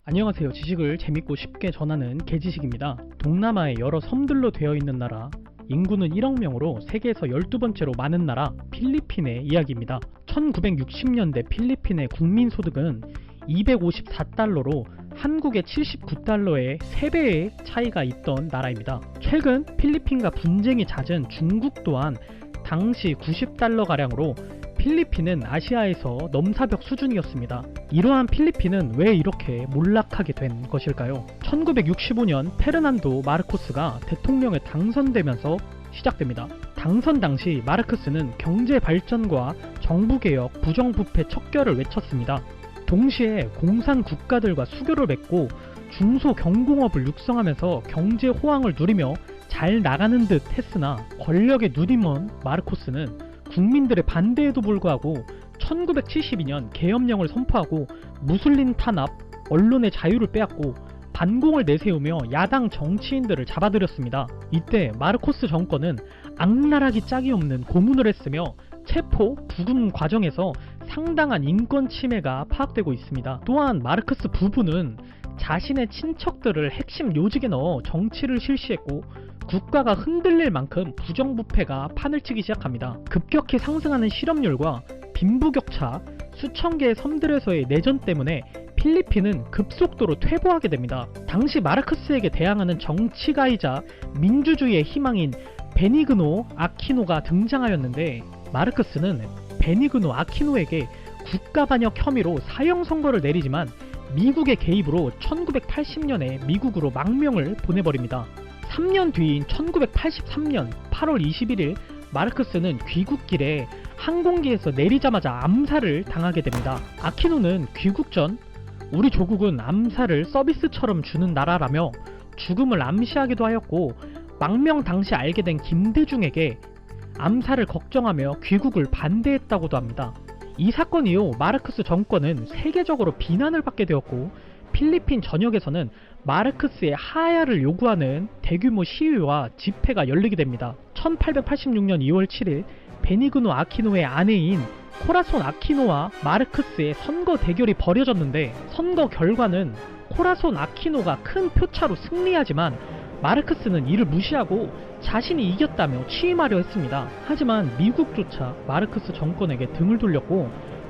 안녕하세요. 지식을 재밌고 쉽게 전하는 개지식입니다. 동남아의 여러 섬들로 되어 있는 나라, 인구는 1억 명으로 세계에서 12번째로 많은 나라 필리핀의 이야기입니다. 1960년대 필리핀의 국민소득은 254달러로 한국의 79달러의 3배의 차이가 있던 나라입니다. 최근 필리핀과 분쟁이 잦은 중국 또한 당시 90달러가량으로 필리핀은 아시아에서 넘사벽 수준이었습니다. 이러한 필리핀은 왜 이렇게 몰락하게 된 것일까요? 1965년 페르난도 마르코스가 대통령에 당선되면서 시작됩니다. 당선 당시 마르크스는 경제 발전과 정부개혁, 부정부패 척결을 외쳤습니다. 동시에 공산 국가들과 수교를 맺고 중소경공업을 육성하면서 경제 호황을 누리며 잘 나가는 듯 했으나 권력에 눈이 먼 마르코스는 국민들의 반대에도 불구하고 1972년 계엄령을 선포하고 무슬림 탄압, 언론의 자유를 빼앗고 반공을 내세우며 야당 정치인들을 잡아들였습니다. 이때 마르코스 정권은 악랄하기 짝이 없는 고문을 했으며 체포, 부금 과정에서 상당한 인권 침해가 파악되고 있습니다. 또한 마르크스 부부는 자신의 친척들을 핵심 요직에 넣어 정치를 실시했고 국가가 흔들릴 만큼 부정부패가 판을 치기 시작합니다. 급격히 상승하는 실업률과 빈부격차, 수천 개의 섬들에서의 내전 때문에 필리핀은 급속도로 퇴보하게 됩니다. 당시 마르크스에게 대항하는 정치가이자 민주주의의 희망인 베니그노 아키노가 등장하였는데 마르크스는 베니그노 아키노에게 국가반역 혐의로 사형 선고를 내리지만 미국의 개입으로 1980년에 미국으로 망명을 보내버립니다. 3년 뒤인 1983년 8월 21일 마르크스는 귀국길에 항공기에서 내리자마자 암살을 당하게 됩니다. 아키노는 귀국 전 우리 조국은 암살을 서비스처럼 주는 나라라며 죽음을 암시하기도 하였고 망명 당시 알게 된 김대중에게 암살을 걱정하며 귀국을 반대했다고도 합니다. 이 사건 이후 마르크스 정권은 세계적으로 비난을 받게 되었고 필리핀 전역에서는 마르크스의 하야를 요구하는 대규모 시위와 집회가 열리게 됩니다. 1886년 2월 7일 베니그노 아키노의 아내인 코라손 아키노와 마르크스의 선거 대결이 벌어졌는데 선거 결과는 코라손 아키노가 큰 표차로 승리하지만 마르크스는 이를 무시하고 자신이 이겼다며 취임하려 했습니다. 하지만 미국조차 마르크스 정권에게 등을 돌렸고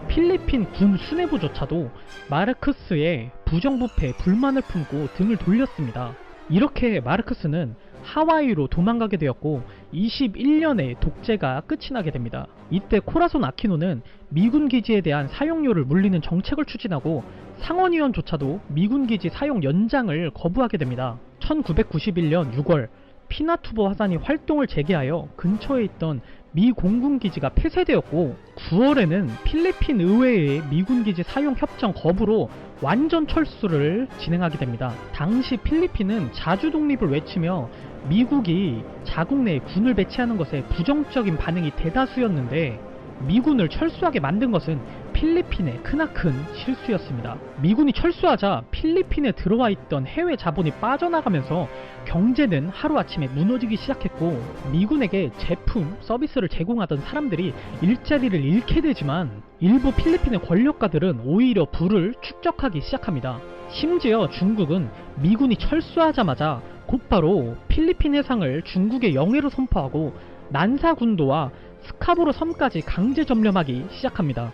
필리핀 군 수뇌부조차도 마르크스의 부정부패에 불만을 품고 등을 돌렸습니다. 이렇게 마르크스는 하와이로 도망가게 되었고 21년의 독재가 끝이 나게 됩니다. 이때 코라손 아키노는 미군 기지에 대한 사용료를 물리는 정책을 추진하고 상원의원조차도 미군 기지 사용 연장을 거부하게 됩니다. 1991년 6월 피나투보 화산이 활동을 재개하여 근처에 있던 미 공군기지가 폐쇄되었고 9월에는 필리핀 의회의 미군기지 사용 협정 거부로 완전 철수를 진행하게 됩니다. 당시 필리핀은 자주 독립을 외치며 미국이 자국 내에 군을 배치하는 것에 부정적인 반응이 대다수였는데 미군을 철수하게 만든 것은 필리핀의 크나큰 실수였습니다. 미군이 철수하자 필리핀에 들어와 있던 해외 자본이 빠져나가면서 경제는 하루아침에 무너지기 시작했고 미군에게 제품, 서비스를 제공하던 사람들이 일자리를 잃게 되지만 일부 필리핀의 권력가들은 오히려 부를 축적하기 시작합니다. 심지어 중국은 미군이 철수하자마자 곧바로 필리핀 해상을 중국의 영해로 선포하고 난사군도와 스카보로 섬까지 강제 점령하기 시작합니다.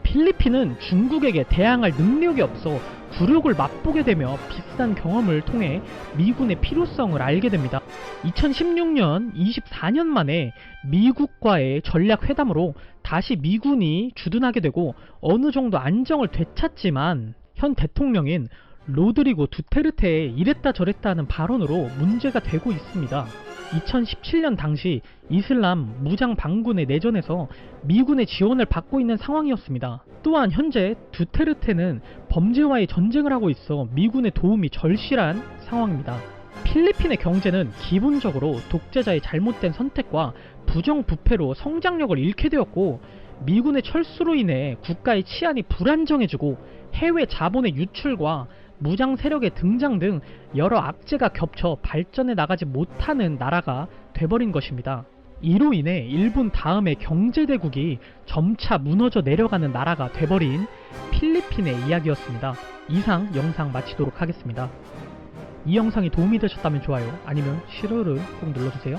필리핀은 중국에게 대항할 능력이 없어 굴욕을 맛보게 되며 비슷한 경험을 통해 미군의 필요성을 알게 됩니다. 2016년 24년 만에 미국과의 전략회담으로 다시 미군이 주둔하게 되고 어느 정도 안정을 되찾지만 현 대통령인 로드리고 두테르테의 이랬다 저랬다 하는 발언으로 문제가 되고 있습니다. 2017년 당시 이슬람 무장 반군의 내전에서 미군의 지원을 받고 있는 상황이었습니다. 또한 현재 두테르테는 범죄와의 전쟁을 하고 있어 미군의 도움이 절실한 상황입니다. 필리핀의 경제는 기본적으로 독재자의 잘못된 선택과 부정부패로 성장력을 잃게 되었고 미군의 철수로 인해 국가의 치안이 불안정해지고 해외 자본의 유출과 무장 세력의 등장 등 여러 악재가 겹쳐 발전해 나가지 못하는 나라가 돼버린 것입니다. 이로 인해 일본 다음에 경제대국이 점차 무너져 내려가는 나라가 돼버린 필리핀의 이야기였습니다. 이상 영상 마치도록 하겠습니다. 이 영상이 도움이 되셨다면 좋아요, 아니면 싫어를 꼭 눌러주세요.